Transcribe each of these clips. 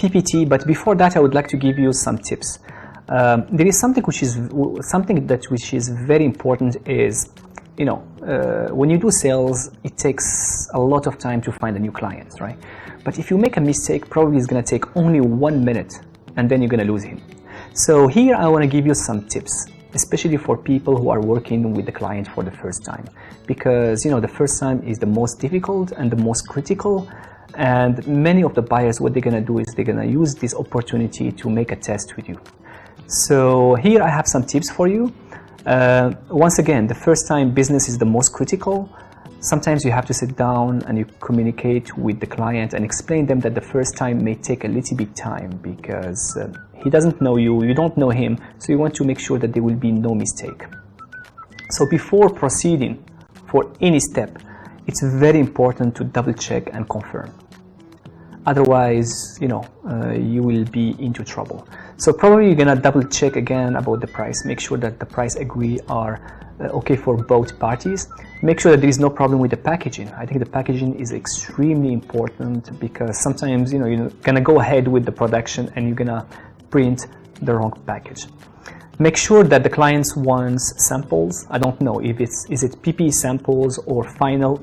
PPT, but before that I would like to give you some tips. There is something which is very important is, when you do sales, it takes a lot of time to find a new client, right? But if you make a mistake, probably it's going to take only 1 minute and then you're going to lose him. So here I want to give you some tips, especially for people who are working with the client for the first time, because the first time is the most difficult and the most critical, and many of the buyers, what they're going to do is they're going to use this opportunity to make a test with you. So here I have some tips for you. Once again, the first time business is the most critical. Sometimes you have to sit down and you communicate with the client and explain them that the first time may take a little bit time because he doesn't know you, you don't know him, so you want to make sure that there will be no mistake. So before proceeding for any step, it's very important to double check and confirm. Otherwise, you will be into trouble. So probably you're gonna double check again about the price. Make sure that the price agree are okay for both parties. Make sure that there is no problem with the packaging. I think the packaging is extremely important because sometimes you're gonna go ahead with the production and you're gonna print the wrong package. Make sure that the clients wants samples. I don't know if is it PP samples or final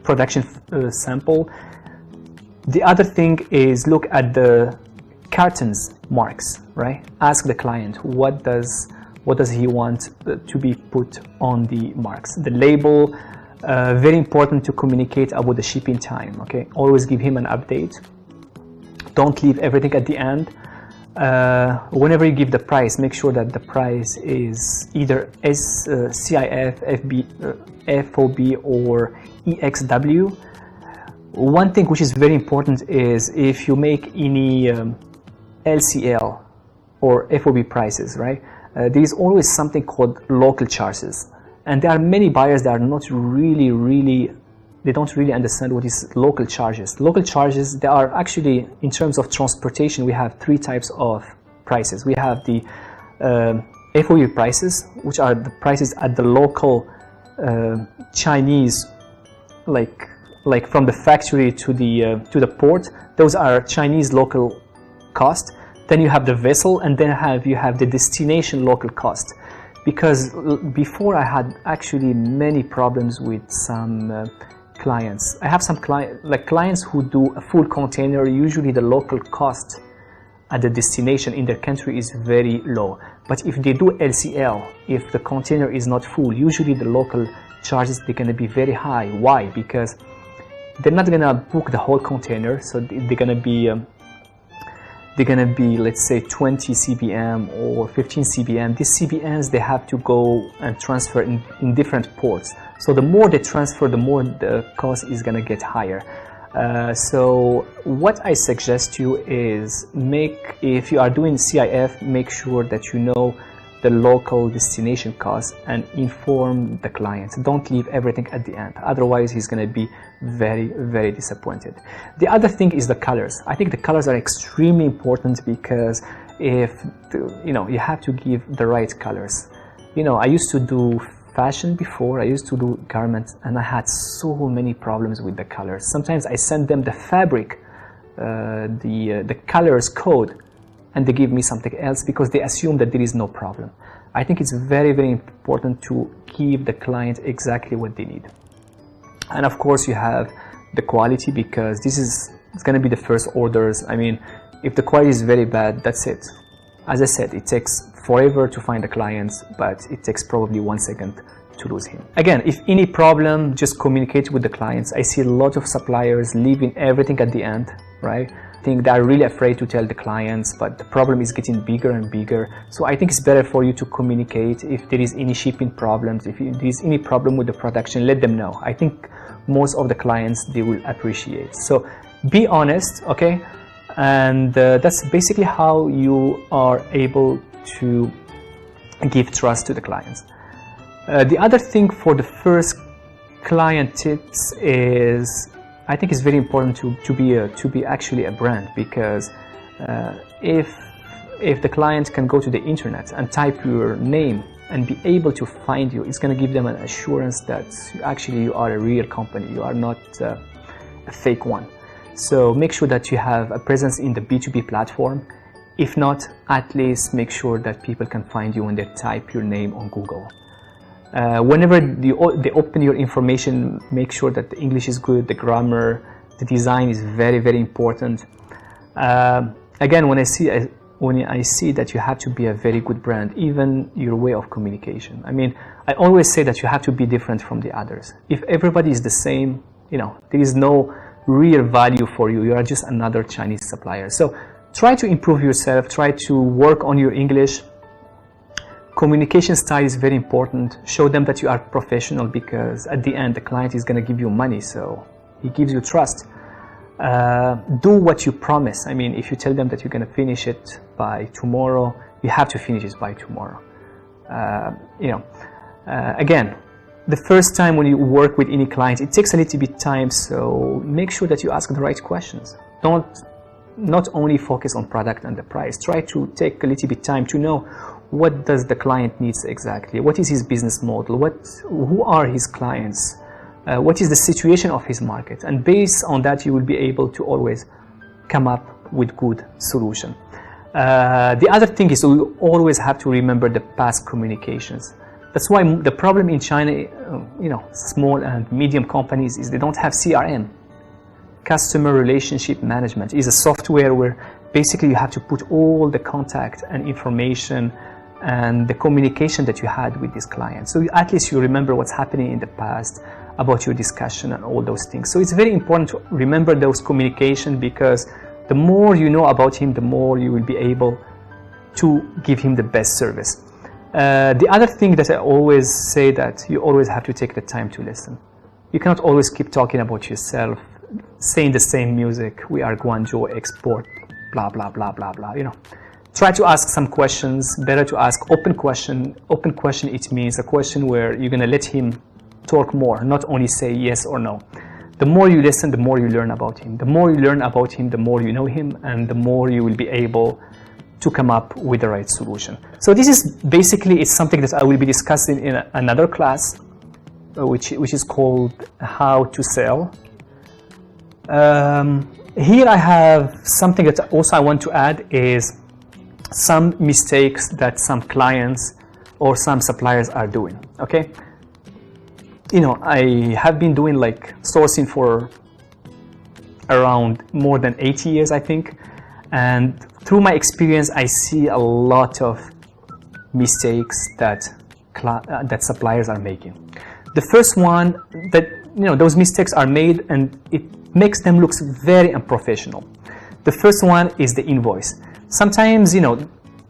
production sample. The other thing is look at the cartons marks, right? Ask the client what does he want to be put on the marks. The label, very important to communicate about the shipping time, okay? Always give him an update. Don't leave everything at the end. Whenever you give the price, make sure that the price is either CIF, FOB or EXW. One thing which is very important is if you make any LCL or FOB prices, right? There is always something called local charges, and there are many buyers that are not they don't really understand what is local charges. Local charges, they are actually, in terms of transportation, we have 3 types of prices. We have the FOB prices, which are the prices at the local Chinese, like from the factory to the port. Those are Chinese local cost. Then you have the vessel, and then you have the destination local cost. Because before I had actually many problems with some clients. I have some clients who do a full container. Usually the local cost at the destination in their country is very low. But if they do LCL, if the container is not full, usually the local charges, they're going to be very high. Why? Because they're not going to book the whole container, so they're going to be, let's say, 20 CBM or 15 CBM. These CBMs, they have to go and transfer in different ports. So the more they transfer, the more the cost is going to get higher. So what I suggest to you is if you are doing CIF, make sure that you know the local destination cost and inform the client. Don't leave everything at the end. Otherwise, he's going to be very, very disappointed. The other thing is the colors. I think the colors are extremely important because you have to give the right colors. I used to do fashion before. I used to do garments, and I had so many problems with the colors. Sometimes I send them the fabric, the colors code, and they give me something else because they assume that there is no problem. I think it's very, very important to give the client exactly what they need. And of course you have the quality, because it's going to be the first orders. I mean, if the quality is very bad, that's it. As I said, it takes forever to find the clients, but it takes probably 1 second to lose him. Again, if any problem, just communicate with the clients. I see a lot of suppliers leaving everything at the end, right? I think they're really afraid to tell the clients, but the problem is getting bigger and bigger. So I think it's better for you to communicate. If there is any shipping problems, if there is any problem with the production, let them know. I think most of the clients, they will appreciate. So be honest, okay? And that's basically how you are able to give trust to the clients. The other thing for the first client tips is, I think it's very important to be actually a brand, because if the client can go to the internet and type your name and be able to find you, it's going to give them an assurance that actually you are a real company, you are not a fake one. So make sure that you have a presence in the B2B platform. If not, at least make sure that people can find you when they type your name on Google. Whenever they open your information, make sure that the English is good, the grammar, the design is very, very important. Again, when I see that you have to be a very good brand, even your way of communication. I mean, I always say that you have to be different from the others. If everybody is the same, there is no real value for you. You are just another Chinese supplier. So try to improve yourself, try to work on your English. Communication style is very important. Show them that you are professional, because at the end the client is going to give you money, so he gives you trust. Do what you promise. I mean, if you tell them that you're going to finish it by tomorrow, you have to finish it by tomorrow. Again, the first time when you work with any client, it takes a little bit time, so make sure that you ask the right questions. Don't not only focus on product and the price. Try to take a little bit time to know what does the client needs exactly, what is his business model, who are his clients, what is the situation of his market, and based on that you will be able to always come up with good solution. The other thing is we always have to remember the past communications. That's why the problem in China, small and medium companies, is they don't have CRM. Customer relationship management is a software where basically you have to put all the contact and information and the communication that you had with this client. So at least you remember what's happening in the past about your discussion and all those things. So it's very important to remember those communication, because the more you know about him, the more you will be able to give him the best service. The other thing that I always say, that you always have to take the time to listen. You cannot always keep talking about yourself, saying the same music, we are Guangzhou export, blah, blah, blah, blah, blah, Try to ask some questions, better to ask open question. Open question, it means a question where you're going to let him talk more, not only say yes or no. The more you listen, the more you learn about him. The more you learn about him, the more you know him, and the more you will be able to come up with the right solution. So this is basically, it's something that I will be discussing in another class, which is called How to Sell. Here I have something that also I want to add, is some mistakes that some clients or some suppliers are doing. Okay, I have been doing sourcing for around more than 80 years, I think, and through my experience I see a lot of mistakes that suppliers are making. The first one, that those mistakes are made and it makes them look very unprofessional. The first one is the invoice. Sometimes,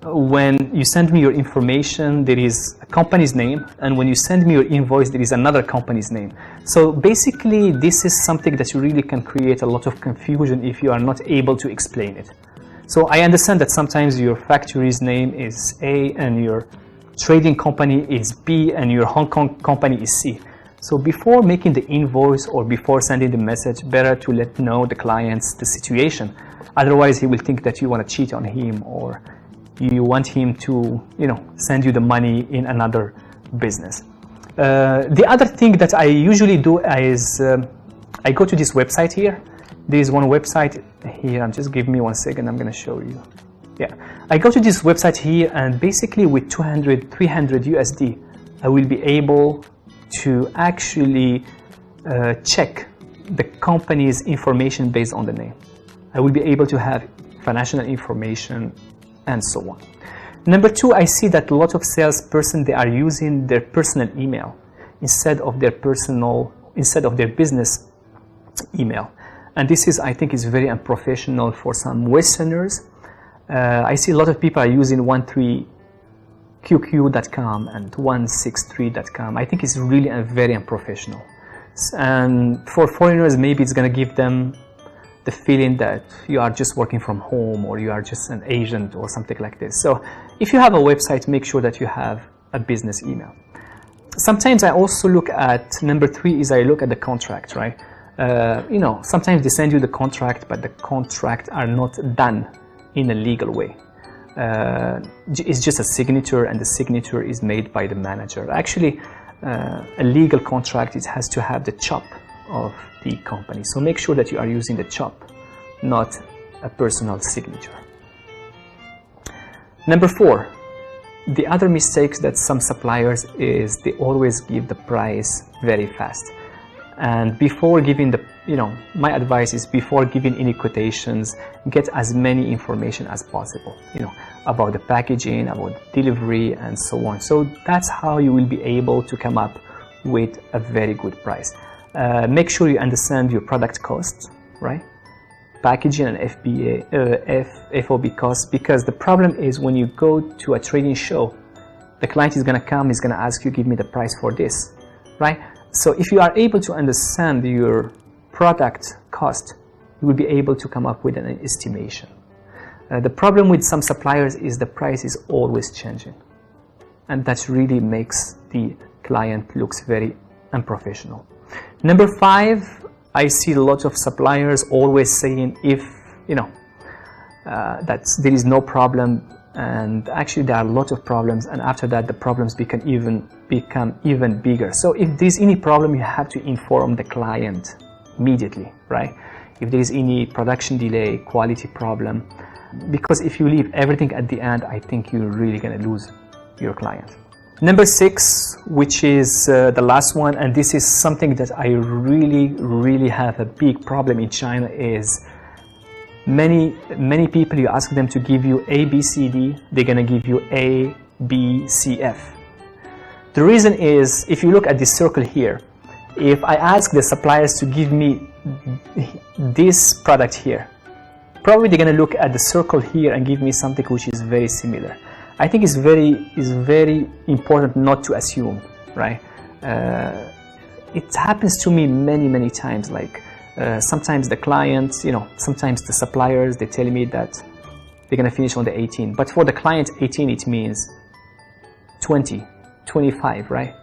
when you send me your information, there is a company's name, and when you send me your invoice, there is another company's name. So basically, this is something that you really can create a lot of confusion if you are not able to explain it. So I understand that sometimes your factory's name is A and your trading company is B and your Hong Kong company is C. So before making the invoice or before sending the message, better to let know the clients the situation. Otherwise, he will think that you want to cheat on him, or you want him to, send you the money in another business. The other thing that I usually do is I go to this website here. There is one website here. Just give me 1 second. I'm going to show you. Yeah, I go to this website here, and basically with 200, 300 USD, I will be able to actually check the company's information based on the name. I will be able to have financial information and so on. Number two, I see that a lot of salesperson, they are using their personal email instead of their business email. And this is, I think, is very unprofessional for some Westerners. I see a lot of people are using 13qq.com and 163.com. I think it's really very unprofessional. And for foreigners, maybe it's going to give them the feeling that you are just working from home, or you are just an agent or something like this. So if you have a website, make sure that you have a business email. Sometimes I also look at, number three is I look at the contract, right? Sometimes they send you the contract, but the contract are not done in a legal way. It's just a signature, and the signature is made by the manager. Actually, a legal contract, it has to have the CHOP of the company. So make sure that you are using the CHOP not a personal signature. Number 4, the other mistakes that some suppliers is they always give the price very fast. And before giving the, my advice is before giving any quotations, get as many information as possible, about the packaging, about delivery, and so on. So that's how you will be able to come up with a very good price. Make sure you understand your product costs, right? Packaging and FOB costs, because the problem is when you go to a trading show, the client is going to come, is going to ask you, give me the price for this, right? So if you are able to understand your product cost, you will be able to come up with an estimation. The problem with some suppliers is the price is always changing, and that really makes the client looks very unprofessional. Number 5, I see a lot of suppliers always saying if that there is no problem, and actually there are a lot of problems, and after that the problems become even bigger. So if there's any problem, you have to inform the client immediately, right? If there is any production delay, quality problem, because if you leave everything at the end, I think you're really going to lose your client. Number 6, which is the last one, and this is something that I really have a big problem in China, is many people, you ask them to give you A, B, C, D, they're going to give you A, B, C, F. The reason is, if you look at this circle here, if I ask the suppliers to give me this product here, probably they're going to look at the circle here and give me something which is very similar. I think it's very important not to assume, right? It happens to me many times. Like sometimes the clients, sometimes the suppliers, they tell me that they're gonna finish on the 18. But for the client, 18 it means 20, 25, right?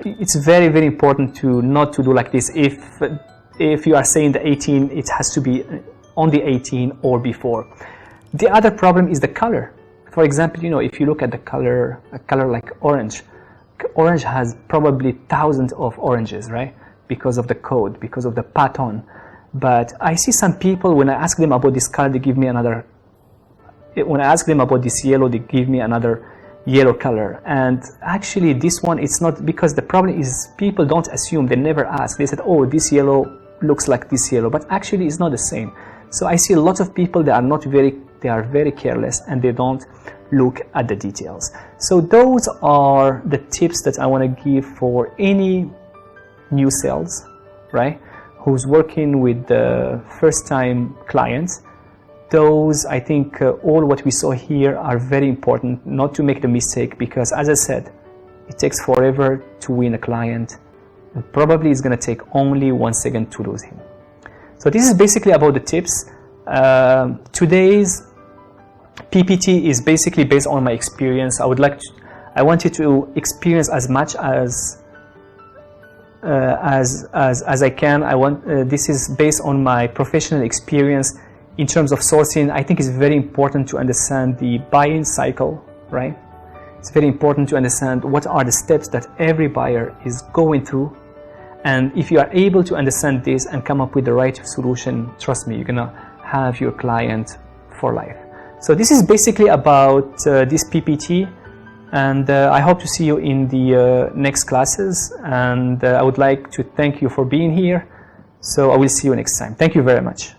It's very important to not to do like this. If you are saying the 18, it has to be on the 18 or before. The other problem is the color. For example, if you look at the color, a color like orange has probably thousands of oranges, right? Because of the code, because of the pattern. But I see some people, when I ask them about this color, they give me another. When I ask them about this yellow, they give me another yellow color. And actually this one, it's not, because the problem is people don't assume, they never ask. They said, oh, this yellow looks like this yellow, but actually it's not the same. So I see a lot of people that they are very careless and they don't look at the details. So those are the tips that I want to give for any new sales, right? Who's working with the first time clients. Those, I think, all what we saw here are very important not to make the mistake, because as I said, it takes forever to win a client, and probably it's going to take only 1 second to lose him. So this is basically about the tips. Today's PPT is basically based on my experience. I wanted to experience as much as I can. This is based on my professional experience in terms of sourcing. I think it's very important to understand the buying cycle, right? It's very important to understand what are the steps that every buyer is going through. And if you are able to understand this and come up with the right solution, trust me, you're gonna have your client for life. So this is basically about this PPT, and I hope to see you in the next classes, and I would like to thank you for being here. So I will see you next time. Thank you very much.